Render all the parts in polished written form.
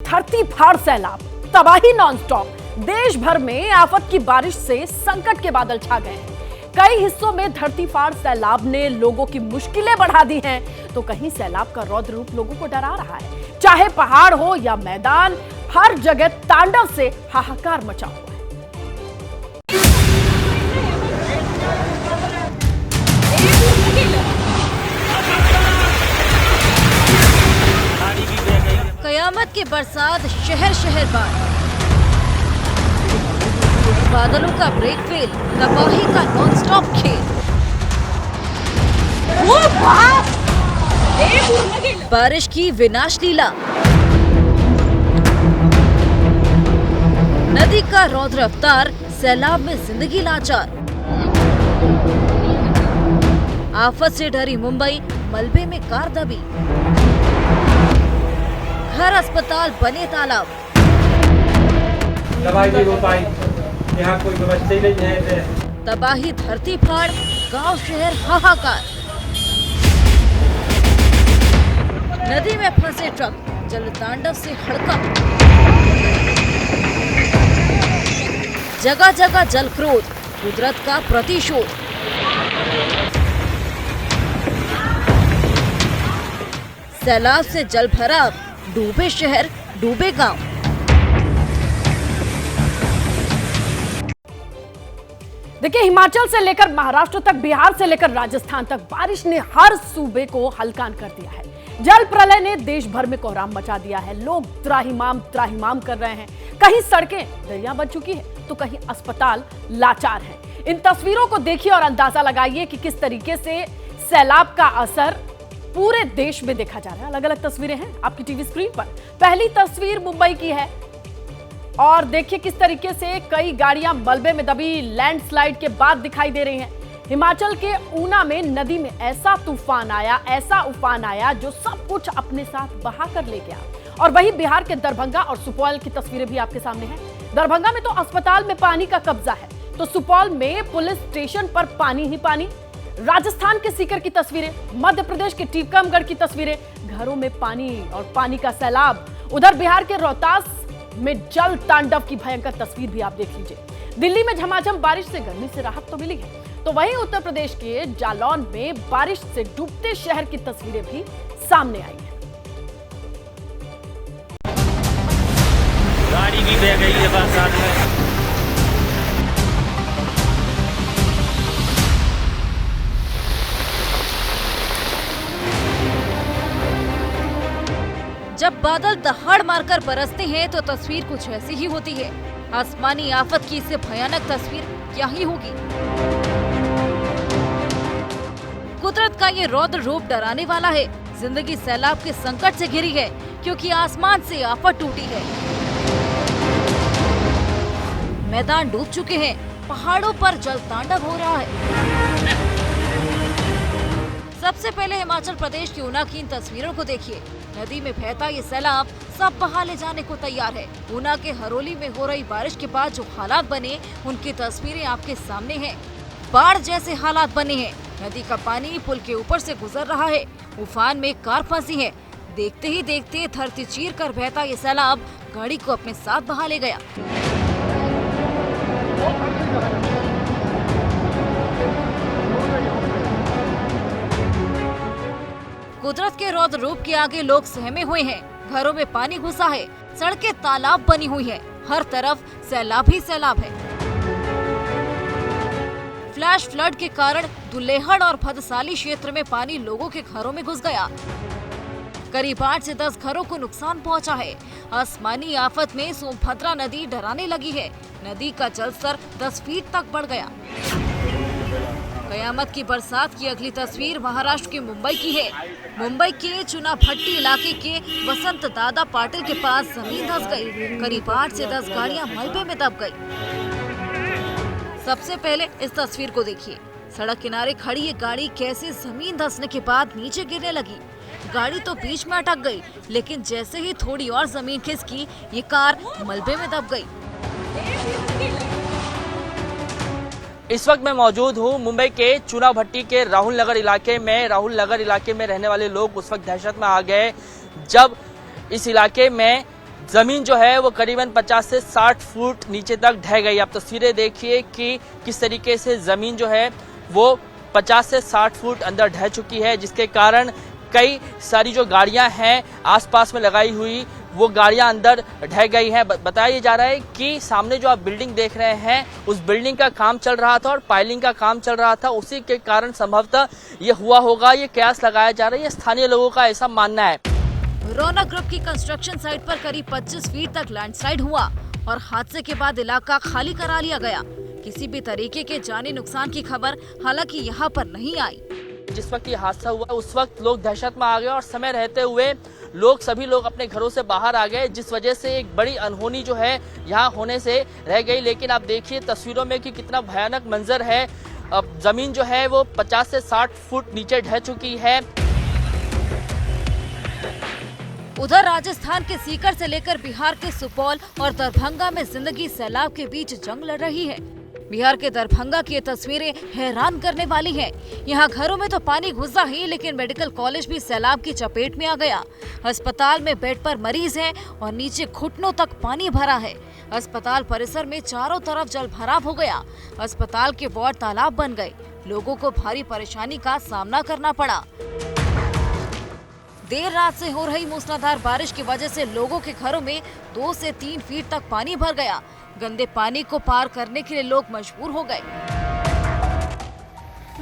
धरती फाड़ सैलाब, तबाही नॉनस्टॉप। देश भर में आफत की बारिश से संकट के बादल छा गए हैं। कई हिस्सों में धरती फाड़ सैलाब ने लोगों की मुश्किलें बढ़ा दी हैं, तो कहीं सैलाब का रौद्र रूप लोगों को डरा रहा है। चाहे पहाड़ हो या मैदान, हर जगह तांडव से हाहाकार मचा हुआ है। कयामत की बरसात, शहर शहर बाढ़, बादलों का ब्रेक फेल, तबाही का नॉनस्टॉप खेल। बारिश की विनाश लीला, नदी का रौद्र अवतार, सैलाब में जिंदगी लाचार। आफत से डरी मुंबई, मलबे में कार दबी, घर अस्पताल बने तालाब। दवाई नहीं हो पाई, यहाँ कोई व्यवस्था ही नहीं है। तबाही, धरती फाड़, गांव शहर हाहाकार। नदी में फंसे ट्रक, जल तांडव से हड़कंप। जगह जगह जल क्रोध, कुदरत का प्रतिशोध। सैलाब से जल भराव, डूबे शहर, डूबे गांव। देखिए, हिमाचल से लेकर महाराष्ट्र तक, बिहार से लेकर राजस्थान तक बारिश ने हर सूबे को हलकान कर दिया है। जल प्रलय ने देश भर में कोहराम मचा दिया है। लोग त्राहिमाम कर रहे हैं। कहीं सड़कें दरिया बन चुकी है, तो कहीं अस्पताल लाचार हैं। इन तस्वीरों को देखिए और अंदाजा लगाइए कि किस तरीके से सैलाब का असर पूरे देश में देखा जा रहा है। अलग अलग तस्वीरें हैं आपकी टीवी स्क्रीन पर। पहली तस्वीर मुंबई की है और देखिए किस तरीके से कई गाड़ियां मलबे में दबी लैंडस्लाइड के बाद दिखाई दे रही हैं। हिमाचल के ऊना में नदी में ऐसा उफान आया जो सब कुछ अपने साथ बहा कर ले गया। और वहीं बिहार के दरभंगा और सुपौल की तस्वीरें भी आपके सामने हैं। दरभंगा में तो अस्पताल में पानी का कब्जा है, तो सुपौल में पुलिस स्टेशन पर पानी ही पानी। राजस्थान के सीकर की तस्वीरें, मध्य प्रदेश के टीकमगढ़ की तस्वीरें, घरों में पानी और पानी का सैलाब। उधर बिहार के रोहतास में जल तांडव की भयंकर तस्वीर भी आप देख लीजिए। दिल्ली में झमाझम बारिश से गर्मी से राहत तो मिली है, तो वहीं उत्तर प्रदेश के जालौन में बारिश से डूबते शहर की तस्वीरें भी सामने आई हैं। गाड़ी भी बह गई है बरसात में। जब बादल दहाड़ मारकर बरसते हैं तो तस्वीर कुछ ऐसी ही होती है। आसमानी आफत की इससे भयानक तस्वीर क्या ही होगी। कुदरत का ये रौद्र रूप डराने वाला है। जिंदगी सैलाब के संकट से घिरी है, क्योंकि आसमान से आफत टूटी है। मैदान डूब चुके हैं, पहाड़ों पर जल तांडव हो रहा है। सबसे पहले हिमाचल प्रदेश की ऊना की इन तस्वीरों को देखिए। नदी में बहता ये सैलाब सब बहा ले जाने को तैयार है। ऊना के हरोली में हो रही बारिश के बाद जो हालात बने, उनकी तस्वीरें आपके सामने हैं। बाढ़ जैसे हालात बने हैं। नदी का पानी पुल के ऊपर से गुजर रहा है। उफान में कार फंसी है। देखते ही देखते धरती चीर कर बहता ये सैलाब गाड़ी को अपने साथ बहा ले गया। कुदरत के रौद्र रूप के आगे लोग सहमे हुए हैं। घरों में पानी घुसा है, सड़कें तालाब बनी हुई है, हर तरफ सैलाब ही सैलाब है। फ्लैश फ्लड के कारण दुल्लेहड़ और भदसाली क्षेत्र में पानी लोगों के घरों में घुस गया। करीब 8 से 10 घरों को नुकसान पहुंचा है। आसमानी आफत में सोमभद्रा नदी डराने लगी है। नदी का जलस्तर 10 फीट तक बढ़ गया। कयामत की बरसात की अगली तस्वीर महाराष्ट्र के मुंबई की है। मुंबई के चुनाभट्टी इलाके के वसंत दादा पाटिल के पास जमीन धंस गई। करीब 8 से 10 गाड़ियां मलबे में दब गई। सबसे पहले इस तस्वीर को देखिए। सड़क किनारे खड़ी ये गाड़ी कैसे जमीन धंसने के बाद नीचे गिरने लगी। गाड़ी तो बीच में अटक गई, लेकिन जैसे ही थोड़ी और जमीन खिसकी, ये कार मलबे में दब गई। इस वक्त मैं मौजूद हूँ मुंबई के चुनाभट्टी के राहुल नगर इलाके में। राहुल नगर इलाके में रहने वाले लोग उस वक्त दहशत में आ गए जब इस इलाके में जमीन जो है वो करीबन 50 से 60 फुट नीचे तक ढह गई। आप तस्वीरें देखिए कि किस तरीके से जमीन जो है वो 50 से 60 फुट अंदर ढह चुकी है, जिसके कारण कई सारी जो गाड़ियां हैं आसपास में लगाई हुई वो गाड़ियां अंदर ढह गई हैं। बताया जा रहा है कि सामने जो आप बिल्डिंग देख रहे हैं उस बिल्डिंग का काम चल रहा था और पाइलिंग का काम चल रहा था, उसी के कारण संभवतः ये हुआ होगा, ये कयास लगाया जा रहा है। स्थानीय लोगों का ऐसा मानना है। रौनक ग्रुप की कंस्ट्रक्शन साइट पर करीब 25 फीट तक लैंडस्लाइड हुआ और हादसे के बाद इलाका खाली करा लिया गया। किसी भी तरीके के जानी नुकसान की खबर हालांकि यहाँ पर नहीं आई। जिस वक्त ये हादसा हुआ उस वक्त लोग दहशत में आ गए और समय रहते हुए सभी लोग अपने घरों से बाहर आ गए, जिस वजह से एक बड़ी अनहोनी जो है यहाँ होने से रह गई। लेकिन आप देखिए तस्वीरों में कि कितना भयानक मंजर है। अब जमीन जो है वो 50 से 60 फुट नीचे ढह चुकी है। उधर राजस्थान के सीकर से लेकर बिहार के सुपौल और दरभंगा में जिंदगी सैलाब के बीच जंग लड़ रही है। बिहार के दरभंगा की ये तस्वीरें हैरान करने वाली हैं। यहाँ घरों में तो पानी घुसा ही, लेकिन मेडिकल कॉलेज भी सैलाब की चपेट में आ गया। अस्पताल में बेड पर मरीज हैं और नीचे घुटनों तक पानी भरा है। अस्पताल परिसर में चारों तरफ जल भराव हो गया। अस्पताल के वार्ड तालाब बन गए। लोगों को भारी परेशानी का सामना करना पड़ा। देर रात से हो रही मूसलाधार बारिश की वजह से लोगों के घरों में 2 से 3 फीट तक पानी भर गया। गंदे पानी को पार करने के लिए लोग मजबूर हो गए।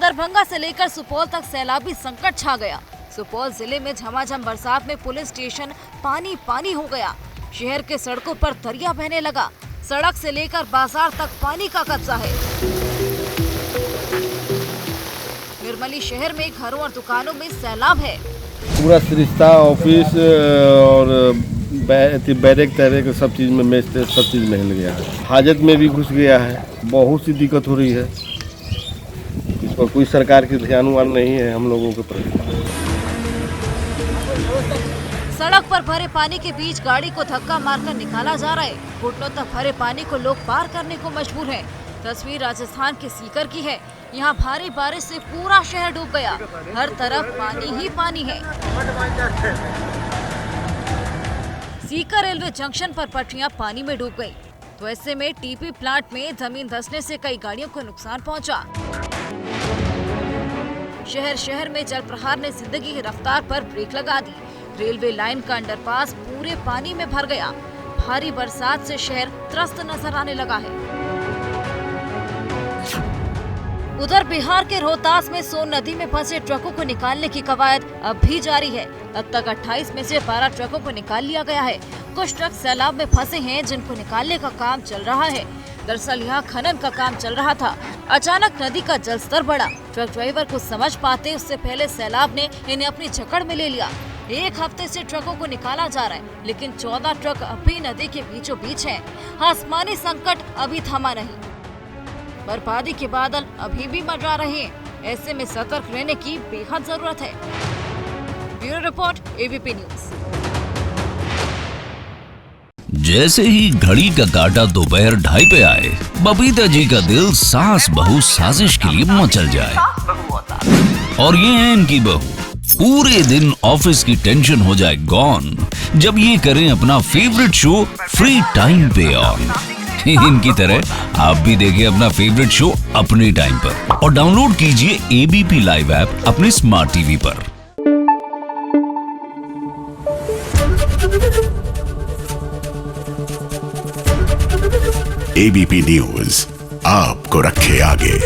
दरभंगा से लेकर सुपौल तक सैलाबी संकट छा गया। सुपौल जिले में झमाझम बरसात में पुलिस स्टेशन पानी पानी हो गया। शहर के सड़कों पर दरिया बहने लगा। सड़क से लेकर बाजार तक पानी का कब्जा है। निर्मली शहर में घरों और दुकानों में सैलाब है। पूरा सरिस्ता ऑफिस और बैरक तैरेक सब चीज़ में मेज सब चीज़ में हिल गया है। हाजत में भी घुस गया है। बहुत सी दिक्कत हो रही है। इस पर कोई सरकार की ध्यान नहीं है हम लोगों के प्रति। सड़क पर भरे पानी के बीच गाड़ी को धक्का मारकर निकाला जा रहा है। घुटनों तक भरे पानी को लोग पार करने को मजबूर हैं। तस्वीर राजस्थान के सीकर की है। यहाँ भारी बारिश से पूरा शहर डूब गया। हर तरफ पानी ही पानी है। सीकर रेलवे जंक्शन पर पटरियां पानी में डूब गई, तो ऐसे में टीपी प्लांट में जमीन धंसने से कई गाड़ियों को नुकसान पहुंचा। शहर में जल प्रहार ने जिंदगी की रफ्तार पर ब्रेक लगा दी। रेलवे लाइन का अंडरपास पूरे पानी में भर गया। भारी बरसात से शहर त्रस्त नजर आने लगा है। उधर बिहार के रोहतास में सोन नदी में फंसे ट्रकों को निकालने की कवायद अब भी जारी है। अब तक 28 में से 12 ट्रकों को निकाल लिया गया है। कुछ ट्रक सैलाब में फंसे हैं, जिनको निकालने का काम चल रहा है। दरअसल यहाँ खनन का काम चल रहा था। अचानक नदी का जलस्तर बढ़ा। ट्रक ड्राइवर को समझ पाते उससे पहले सैलाब ने इन्हें अपनी जकड़ में ले लिया। एक हफ्ते से ट्रकों को निकाला जा रहा है, लेकिन 14 ट्रक अभी नदी के बीचों बीच हैं। आसमानी संकट अभी थमा नहीं। बर्फानी के बादल अभी भी मंडरा रहे हैं। ऐसे में सतर्क रहने की बेहद जरूरत है। Bureau report, ABP news. जैसे ही घड़ी का काटा दोपहर 2:30 पे आए, बबीता जी का दिल सास बहू साजिश के लिए मचल जाए। और ये है इनकी बहू। पूरे दिन ऑफिस की टेंशन हो जाए गॉन जब ये करें अपना फेवरेट शो फ्री टाइम पे ऑन। इनकी तरह आप भी देखिए अपना फेवरेट शो अपने टाइम पर और डाउनलोड कीजिए एबीपी लाइव ऐप अपने स्मार्ट टीवी पर। एबीपी न्यूज आपको रखे आगे।